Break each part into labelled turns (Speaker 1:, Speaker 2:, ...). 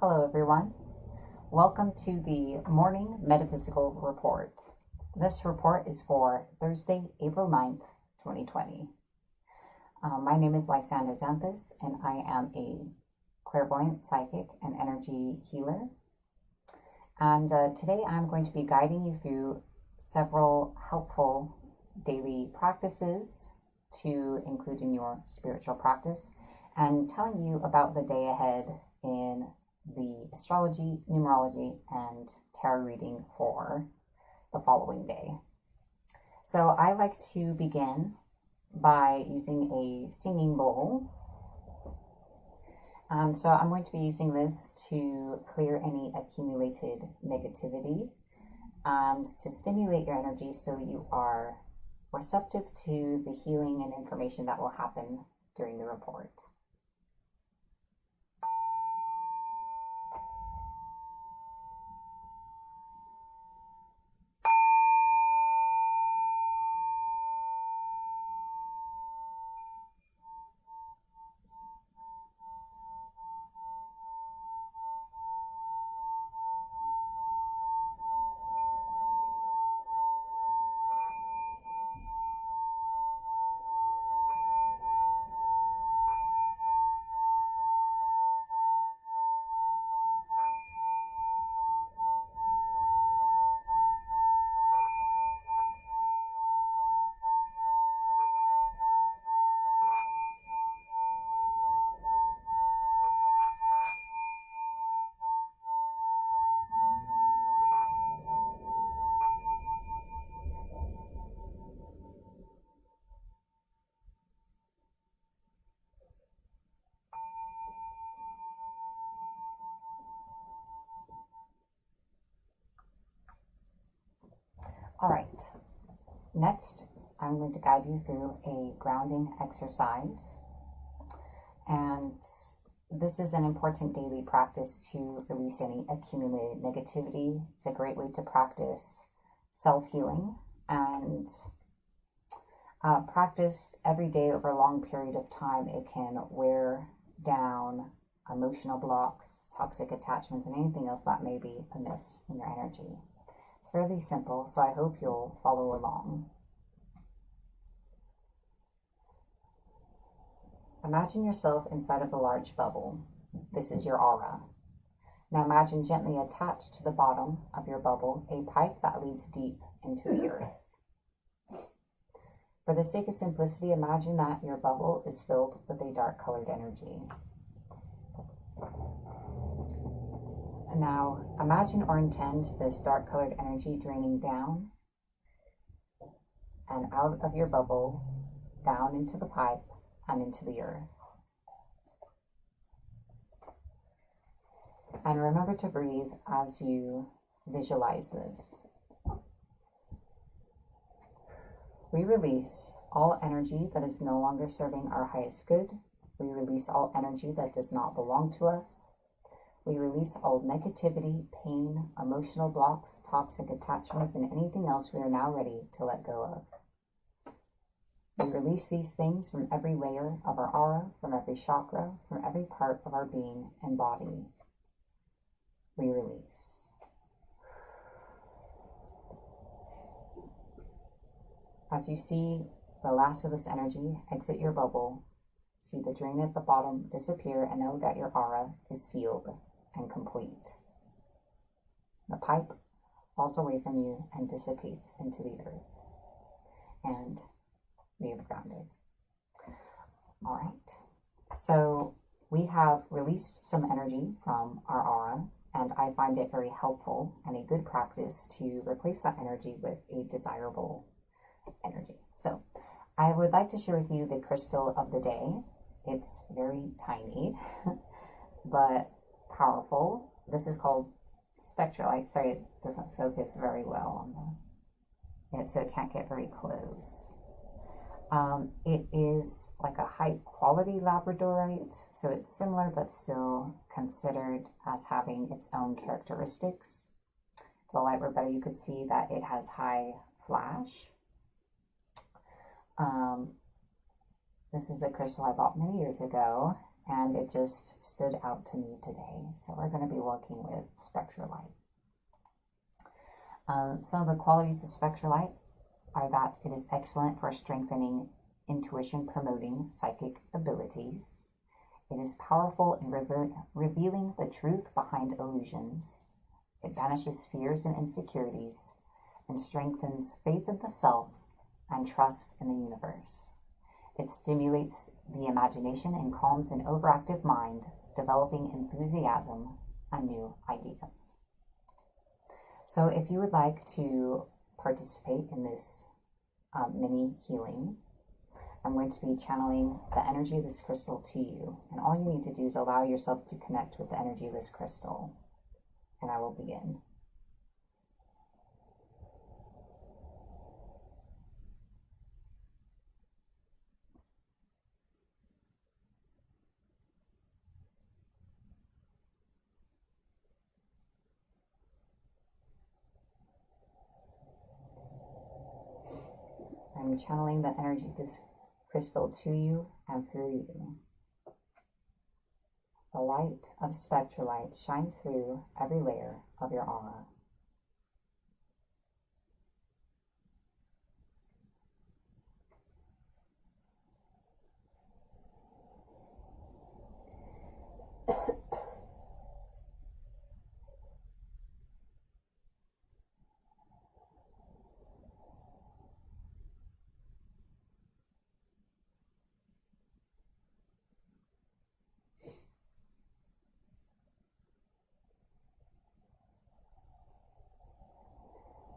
Speaker 1: Hello everyone. Welcome to the Morning Metaphysical Report. This report is for Thursday, April 9th, 2020. My name is Lysander Xanthus and I am a clairvoyant, psychic, and energy healer. And today I'm going to be guiding you through several helpful daily practices to include in your spiritual practice and telling you about the day ahead in the astrology, numerology, and tarot reading for the following day. So I like to begin by using a singing bowl. So I'm going to be using this to clear any accumulated negativity and to stimulate your energy so you are receptive to the healing and information that will happen during the report. All right, next I'm going to guide you through a grounding exercise, and this is an important daily practice to release any accumulated negativity. It's a great way to practice self-healing and practiced every day over a long period of time. It can wear down emotional blocks, toxic attachments, and anything else that may be amiss in your energy. It's fairly simple, so I hope you'll follow along. Imagine yourself inside of a large bubble. This is your aura. Now imagine gently attached to the bottom of your bubble a pipe that leads deep into the earth. For the sake of simplicity, imagine that your bubble is filled with a dark colored energy. Now, imagine or intend this dark colored energy draining down and out of your bubble, down into the pipe and into the earth. And remember to breathe as you visualize this. We release all energy that is no longer serving our highest good. We release all energy that does not belong to us. We release all negativity, pain, emotional blocks, toxic attachments, and anything else we are now ready to let go of. We release these things from every layer of our aura, from every chakra, from every part of our being and body. We release. As you see the last of this energy exit your bubble, see the drain at the bottom disappear, and know that your aura is sealed and complete. The pipe falls away from you and dissipates into the earth. And we have grounded. All right. So we have released some energy from our aura, and I find it very helpful and a good practice to replace that energy with a desirable energy. So I would like to share with you the crystal of the day. It's very tiny, but powerful. This is called spectralite. Sorry, it doesn't focus very well on it, so it can't get very close. It is like a high quality labradorite, so it's similar but still considered as having its own characteristics. If the light were better, you could see that it has high flash. This is a crystal I bought many years ago, and it just stood out to me today. So we're going to be working with spectral light. So the qualities of spectral light are that it is excellent for strengthening intuition, promoting psychic abilities. It is powerful in revealing the truth behind illusions. It banishes fears and insecurities and strengthens faith in the self and trust in the universe. It stimulates the imagination and calms an overactive mind, developing enthusiasm and new ideas. So if you would like to participate in this mini healing, I'm going to be channeling the energy of this crystal to you. And all you need to do is allow yourself to connect with the energy of this crystal. And I will begin. I'm channeling the energy of this crystal to you and through you. The light of spectral light shines through every layer of your aura.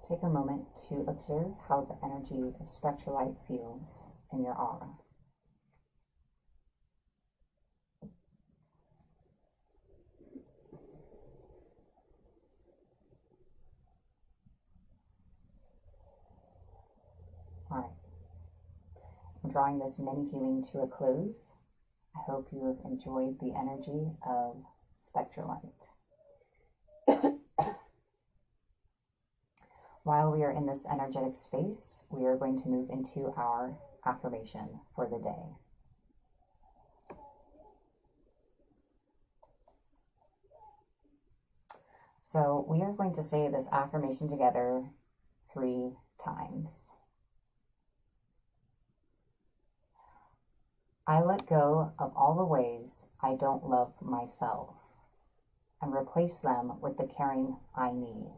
Speaker 1: Take a moment to observe how the energy of spectral light feels in your aura. All right. I'm drawing this mini healing to a close. I hope you have enjoyed the energy of spectral light. While we are in this energetic space, we are going to move into our affirmation for the day. So we are going to say this affirmation together 3 times. I let go of all the ways I don't love myself and replace them with the caring I need.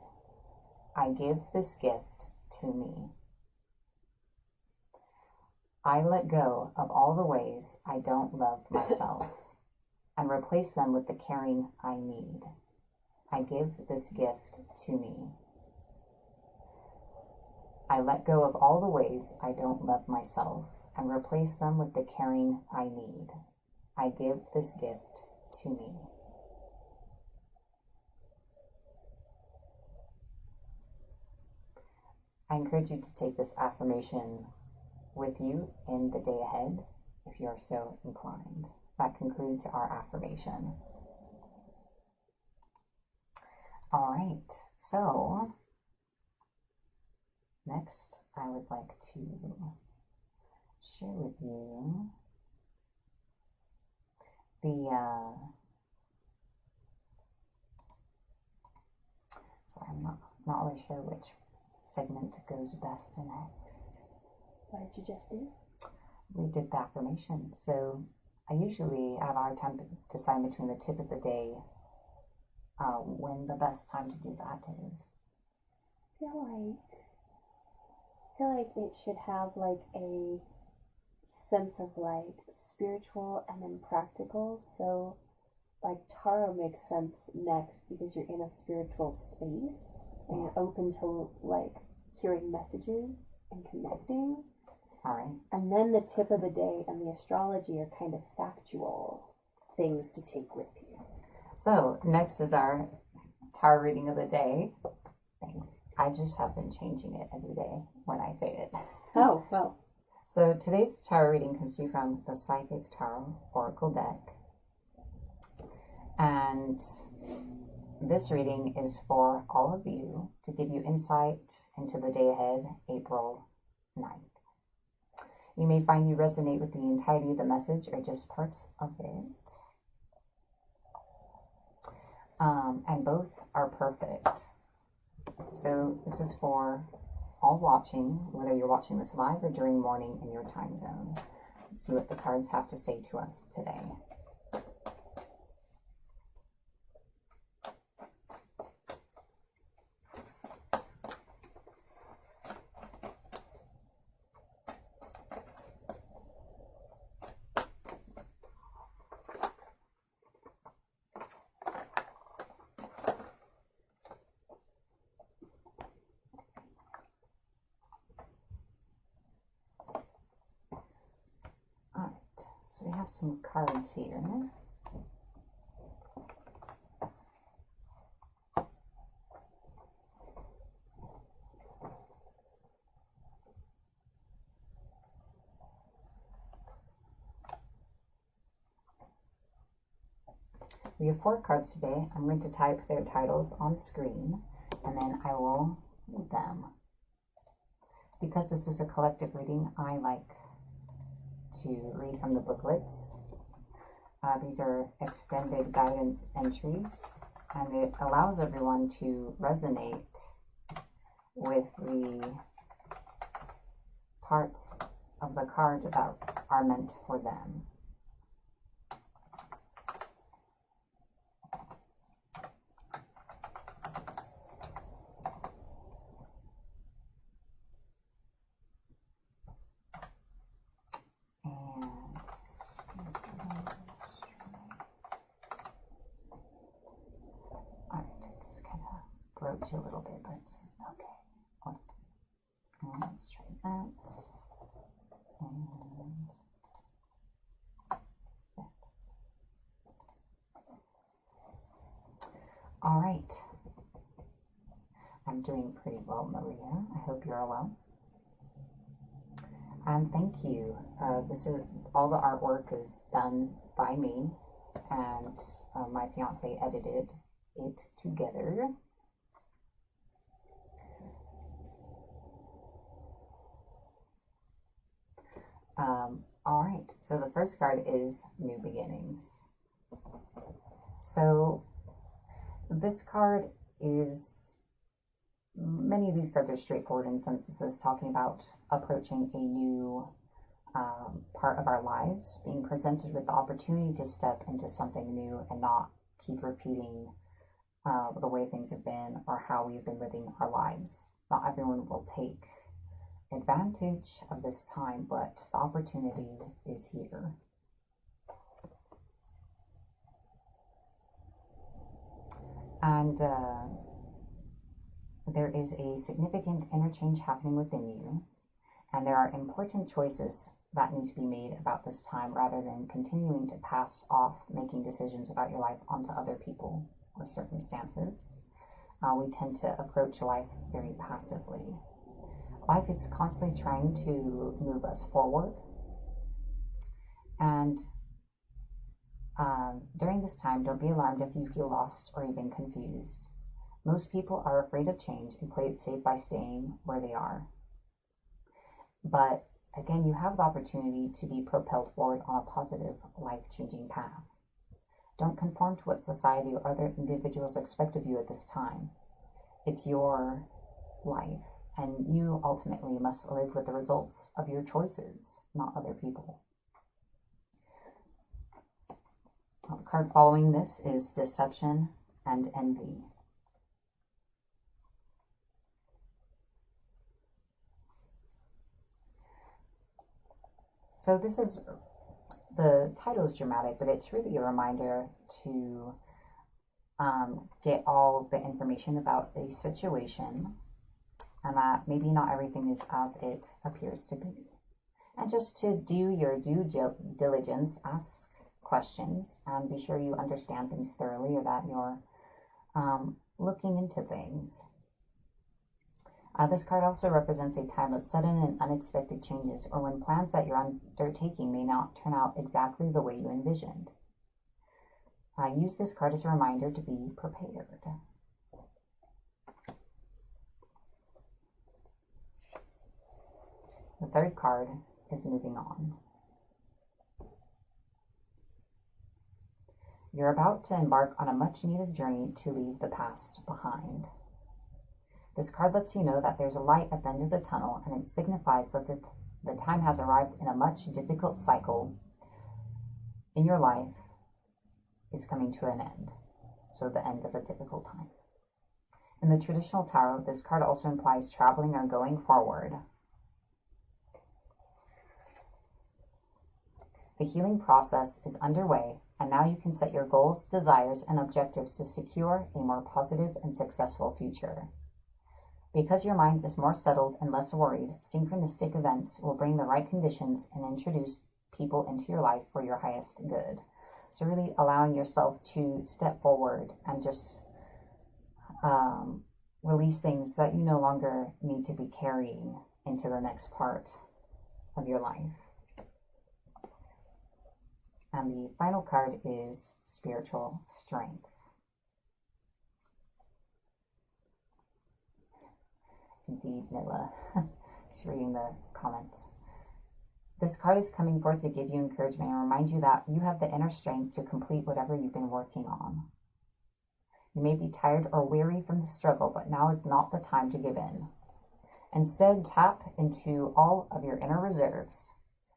Speaker 1: I give this gift to me. I let go of all the ways I don't love myself and replace them with the caring I need. I give this gift to me. I let go of all the ways I don't love myself and replace them with the caring I need. I give this gift to me. I encourage you to take this affirmation with you in the day ahead, if you are so inclined. That concludes our affirmation. All right, so next I would like to share with you sorry, I'm not really sure which segment goes best next.
Speaker 2: What did you just do?
Speaker 1: We did the affirmation. So I usually have a hard time to decide between the tip of the day when the best time to do that is.
Speaker 2: I feel like it should have like a sense of like spiritual and then practical. So like tarot makes sense next because you're in a spiritual space and you're open to like hearing messages and connecting.
Speaker 1: All right.
Speaker 2: And then the tip of the day and the astrology are kind of factual things to take with you.
Speaker 1: So next is our tarot reading of the day. Thanks. I just have been changing it every day when I say it.
Speaker 2: Oh, well.
Speaker 1: So today's tarot reading comes to you from the Psychic Tarot Oracle deck. And this reading is for all of you to give you insight into the day ahead, April 9th. You may find you resonate with the entirety of the message or just parts of it. And both are perfect. So this is for all watching, whether you're watching this live or during morning in your time zone. Let's see what the cards have to say to us today. So we have some cards here. We have 4 cards today. I'm going to type their titles on screen, and then I will read them. Because this is a collective reading, I like to read from the booklets. These are extended guidance entries, and it allows everyone to resonate with the parts of the card that are meant for them. A little bit, but it's okay. Let's try that. And that. All right. I'm doing pretty well, Maria. I hope you're well. And thank you. This is all the artwork is done by me, and my fiance edited it together. All right, so the first card is New Beginnings. So this card is, many of these cards are straightforward in the sense this is talking about approaching a new part of our lives, being presented with the opportunity to step into something new and not keep repeating the way things have been or how we've been living our lives. Not everyone will take advantage of this time, but the opportunity is here. And there is a significant interchange happening within you, and there are important choices that need to be made about this time rather than continuing to pass off making decisions about your life onto other people or circumstances. We tend to approach life very passively. Life is constantly trying to move us forward. And during this time, don't be alarmed if you feel lost or even confused. Most people are afraid of change and play it safe by staying where they are. But again, you have the opportunity to be propelled forward on a positive, life-changing path. Don't conform to what society or other individuals expect of you at this time. It's your life. And you ultimately must live with the results of your choices, not other people. The card following this is Deception and Envy. So this is, the title is dramatic, but it's really a reminder to get all the information about a situation, and that maybe not everything is as it appears to be. And just to do your due diligence, ask questions, and be sure you understand things thoroughly, or that you're looking into things. This card also represents a time of sudden and unexpected changes, or when plans that you're undertaking may not turn out exactly the way you envisioned. Use this card as a reminder to be prepared. The third card is Moving On. You're about to embark on a much-needed journey to leave the past behind. This card lets you know that there's a light at the end of the tunnel, and it signifies that the time has arrived in a much difficult cycle in your life is coming to an end. So the end of a difficult time. In the traditional tarot, this card also implies traveling or going forward. The healing process is underway, and now you can set your goals, desires, and objectives to secure a more positive and successful future. Because your mind is more settled and less worried, synchronistic events will bring the right conditions and introduce people into your life for your highest good. So really allowing yourself to step forward and just release things that you no longer need to be carrying into the next part of your life. And the final card is spiritual strength. Indeed, Nilla. Just reading the comments. This card is coming forth to give you encouragement and remind you that you have the inner strength to complete whatever you've been working on. You may be tired or weary from the struggle, but now is not the time to give in. Instead, tap into all of your inner reserves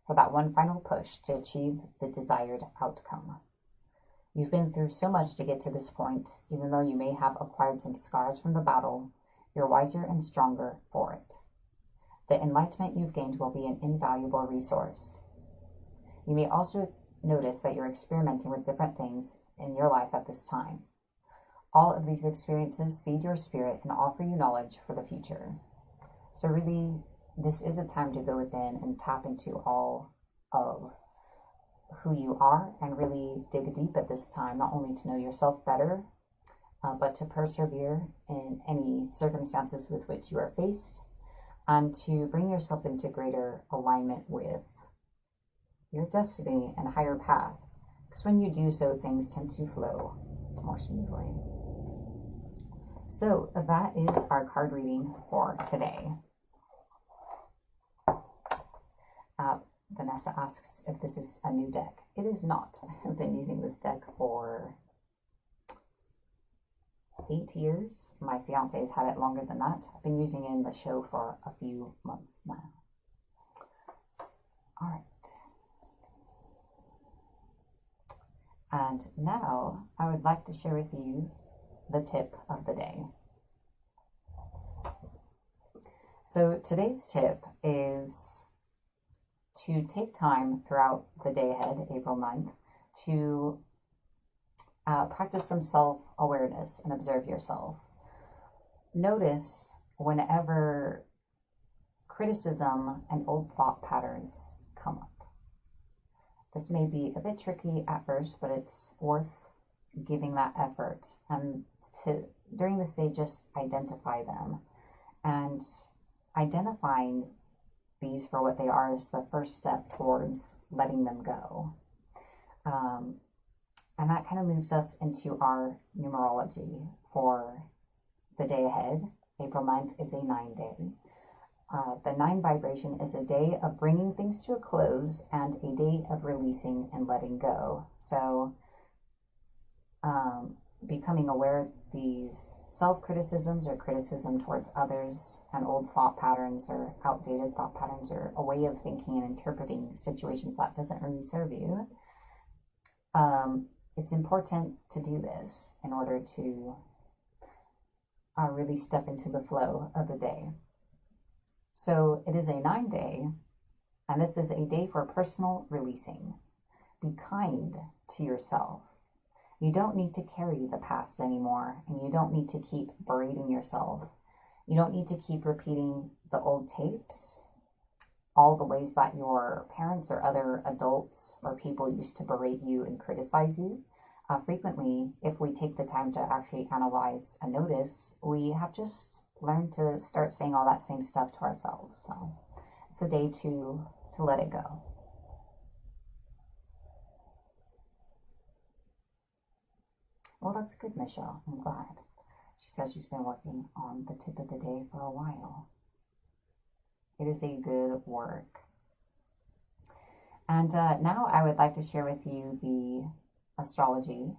Speaker 1: for that one final push to achieve the desired outcome. You've been through so much to get to this point, even though you may have acquired some scars from the battle. You're wiser and stronger for it. The enlightenment you've gained will be an invaluable resource. You may also notice that you're experimenting with different things in your life at this time. All of these experiences feed your spirit and offer you knowledge for the future. So really, this is a time to go within and tap into all of who you are and really dig deep at this time, not only to know yourself better, but to persevere in any circumstances with which you are faced, and to bring yourself into greater alignment with your destiny and higher path. Because when you do so, things tend to flow more smoothly. So that is our card reading for today. Vanessa asks if this is a new deck. It is not. I've been using this deck for 8 years. My fiance has had it longer than that. I've been using it in the show for a few months now. All right. And now I would like to share with you the tip of the day. So today's tip is to take time throughout the day ahead, April 9th, to practice some self-awareness and observe yourself. Notice whenever criticism and old thought patterns come up. This may be a bit tricky at first, but it's worth giving that effort. And during this day, just identify them. And identifying these for what they are is the first step towards letting them go. And that kind of moves us into our numerology for the day ahead. April 9th is a 9-day. The 9 vibration is a day of bringing things to a close and a day of releasing and letting go. So becoming aware of these self-criticisms or criticism towards others and old thought patterns or outdated thought patterns or a way of thinking and interpreting situations that doesn't really serve you. It's important to do this in order to really step into the flow of the day. So it is a 9-day, and this is a day for personal releasing. Be kind to yourself. You don't need to carry the past anymore, and you don't need to keep berating yourself. You don't need to keep repeating the old tapes, all the ways that your parents or other adults or people used to berate you and criticize you. Frequently, if we take the time to actually analyze and notice, we have just learned to start saying all that same stuff to ourselves. So it's a day to let it go. Well, that's good, Michelle. I'm glad. She says she's been working on the tip of the day for a while. It is a good work. And now I would like to share with you the astrology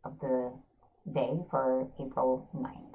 Speaker 1: of the day for April 9th.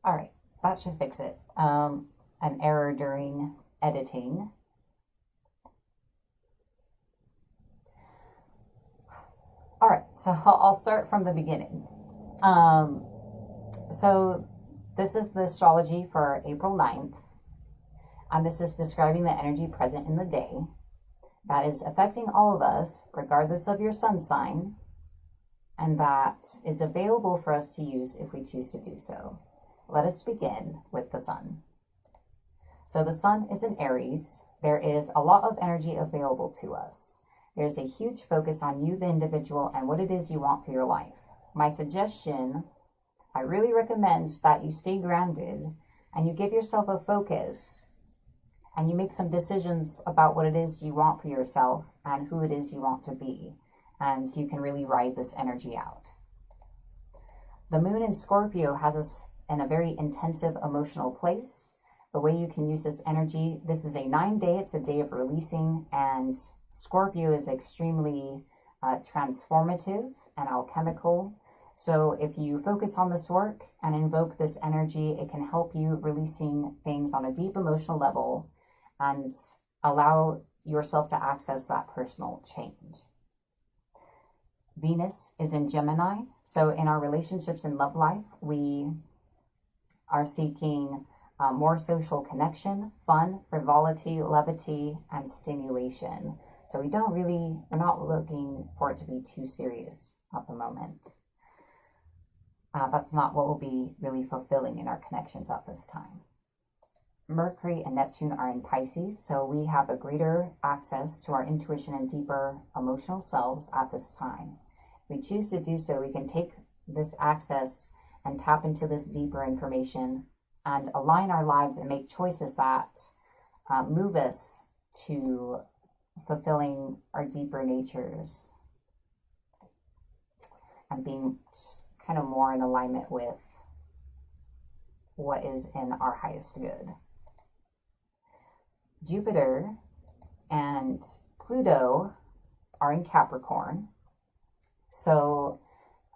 Speaker 1: All right, that should fix it. An error during editing. All right, so I'll start from the beginning. So this is the astrology for April 9th, and this is describing the energy present in the day that is affecting all of us, regardless of your sun sign, and that is available for us to use if we choose to do so. Let us begin with the sun. So the sun is in Aries. There is a lot of energy available to us. There's a huge focus on you, the individual, and what it is you want for your life. My suggestion, I really recommend that you stay grounded and you give yourself a focus and you make some decisions about what it is you want for yourself and who it is you want to be. And you can really ride this energy out. The moon in Scorpio has us in a very intensive emotional place. The way you can use this energy, this is a 9-day, it's a day of releasing, and Scorpio is extremely transformative and alchemical. So if you focus on this work and invoke this energy, it can help you releasing things on a deep emotional level and allow yourself to access that personal change. Venus is in Gemini. So in our relationships and love life, we are seeking more social connection, fun, frivolity, levity, and stimulation. So we're not looking for it to be too serious at the moment. That's not what will be really fulfilling in our connections at this time. Mercury and Neptune are in Pisces, so we have a greater access to our intuition and deeper emotional selves at this time. If we choose to do so, we can take this access and tap into this deeper information and align our lives and make choices that move us to fulfilling our deeper natures and being kind of more in alignment with what is in our highest good. Jupiter and Pluto are in Capricorn. So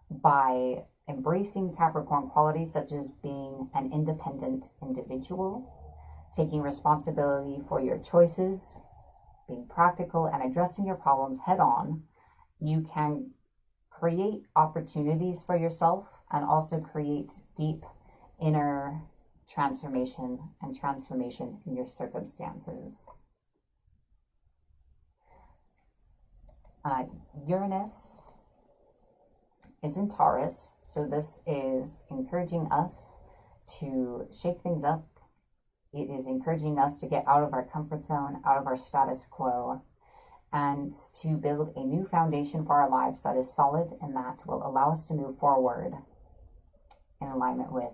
Speaker 1: by embracing Capricorn qualities such as being an independent individual, taking responsibility for your choices, being practical, and addressing your problems head on, you can create opportunities for yourself and also create deep inner transformation in your circumstances. Uranus is in Taurus, so this is encouraging us to shake things up. It is encouraging us to get out of our comfort zone, out of our status quo, and to build a new foundation for our lives that is solid and that will allow us to move forward in alignment with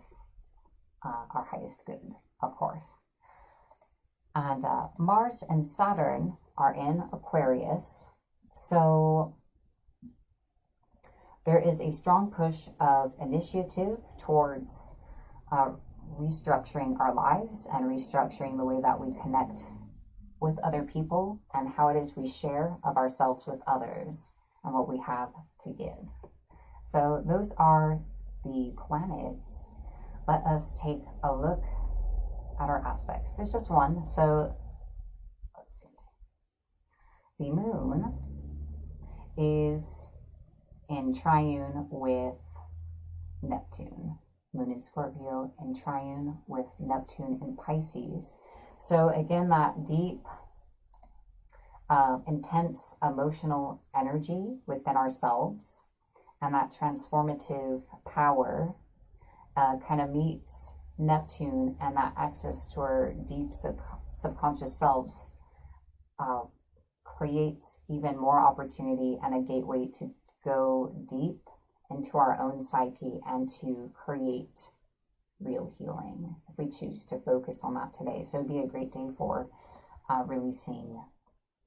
Speaker 1: our highest good, of course. And Mars and Saturn are in Aquarius, so there is a strong push of initiative towards restructuring our lives and restructuring the way that we connect with other people and how it is we share of ourselves with others and what we have to give. So those are the planets. Let us take a look at our aspects. There's just one, so let's see. The moon is in triune with Neptune. Moon in Scorpio in triune with Neptune in Pisces. So again, that deep, intense emotional energy within ourselves and that transformative power kind of meets Neptune, and that access to our deep subconscious selves creates even more opportunity and a gateway to go deep into our own psyche and to create real healing if we choose to focus on that today. So it'd be a great day for releasing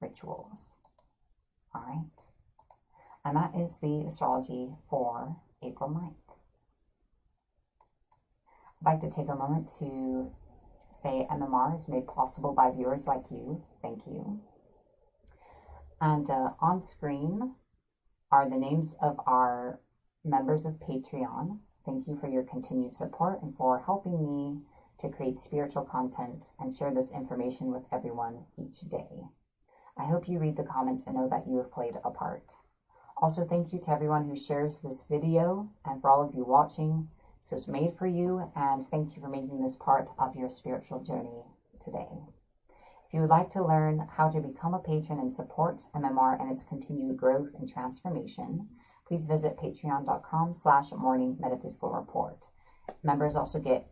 Speaker 1: rituals. All right. And that is the astrology for April 9th. I'd like to take a moment to say MMR is made possible by viewers like you. Thank you. And on screen are the names of our members of Patreon. Thank you for your continued support and for helping me to create spiritual content and share this information with everyone each day. I hope you read the comments and know that you have played a part. Also, thank you to everyone who shares this video and for all of you watching. This was made for you, and thank you for making this part of your spiritual journey today. If you would like to learn how to become a patron and support MMR and its continued growth and transformation, please visit patreon.com/Morning Metaphysical Report. Members also get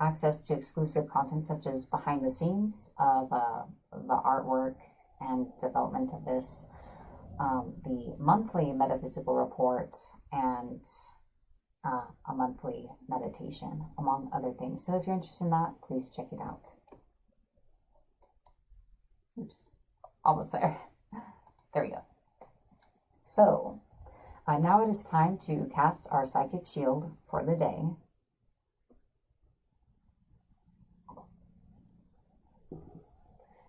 Speaker 1: access to exclusive content such as behind the scenes of the artwork and development of this, the monthly metaphysical report, and a monthly meditation, among other things. So if you're interested in that, please check it out. Oops, almost there. There we go. So now it is time to cast our psychic shield for the day.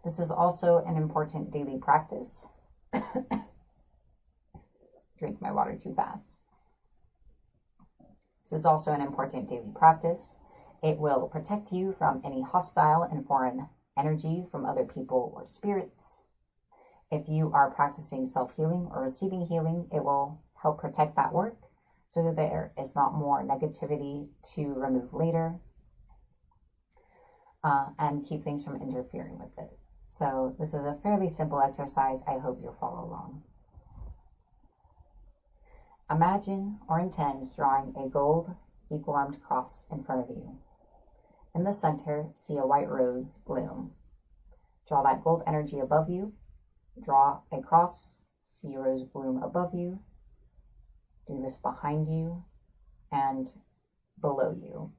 Speaker 1: This is also an important daily practice. Drink my water too fast. This is also an important daily practice. It will protect you from any hostile and foreign energy from other people or spirits. If you are practicing self-healing or receiving healing, it will help protect that work so that there is not more negativity to remove later and keep things from interfering with it. So this is a fairly simple exercise. I hope you'll follow along. Imagine or intend drawing a gold equal-armed cross in front of you. In the center, see a white rose bloom. Draw that gold energy above you. Draw a cross, see a rose bloom above you. Do this behind you and below you.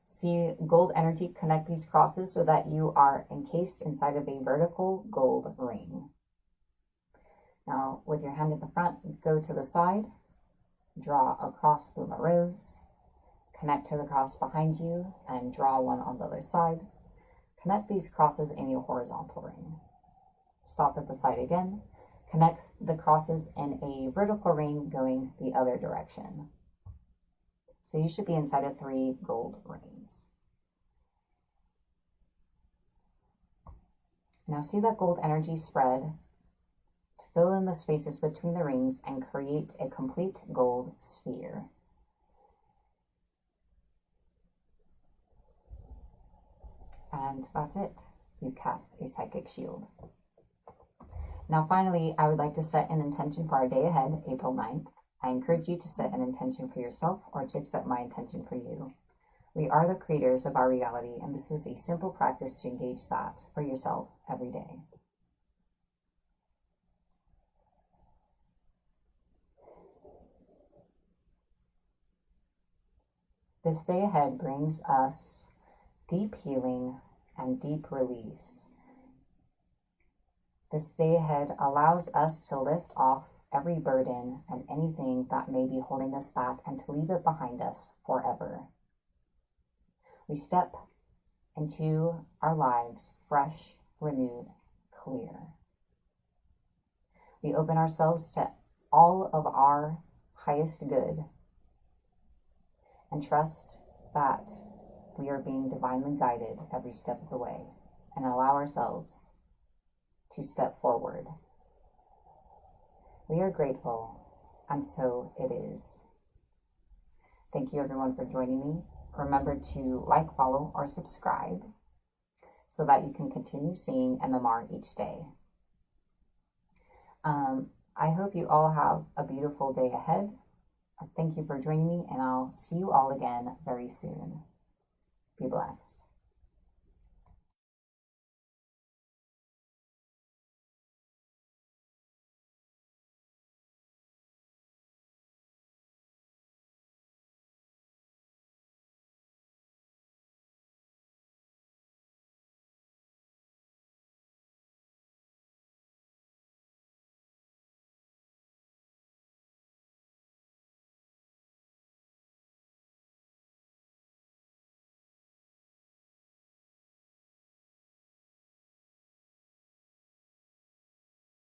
Speaker 1: See gold energy connect these crosses so that you are encased inside of a vertical gold ring. Now, with your hand at the front, go to the side, draw a cross, bloom a rose, Connect to the cross behind you and draw one on the other side. Connect these crosses in your horizontal ring. Stop at the side again. Connect the crosses in a vertical ring going the other direction. So you should be inside of 3 gold rings. Now see that gold energy spread to fill in the spaces between the rings and create a complete gold sphere. And that's it. You cast a psychic shield. Now finally, I would like to set an intention for our day ahead, April 9th. I encourage you to set an intention for yourself or to accept my intention for you. We are the creators of our reality, and this is a simple practice to engage that for yourself every day. This day ahead brings us deep healing and deep release. This day ahead allows us to lift off every burden and anything that may be holding us back and to leave it behind us forever. We step into our lives fresh, renewed, clear. We open ourselves to all of our highest good and trust that we are being divinely guided every step of the way, and allow ourselves to step forward. We are grateful, and so it is. Thank you everyone for joining me. Remember to like, follow, or subscribe so that you can continue seeing MMR each day. I hope you all have a beautiful day ahead. Thank you for joining me, and I'll see you all again very soon. Be blessed.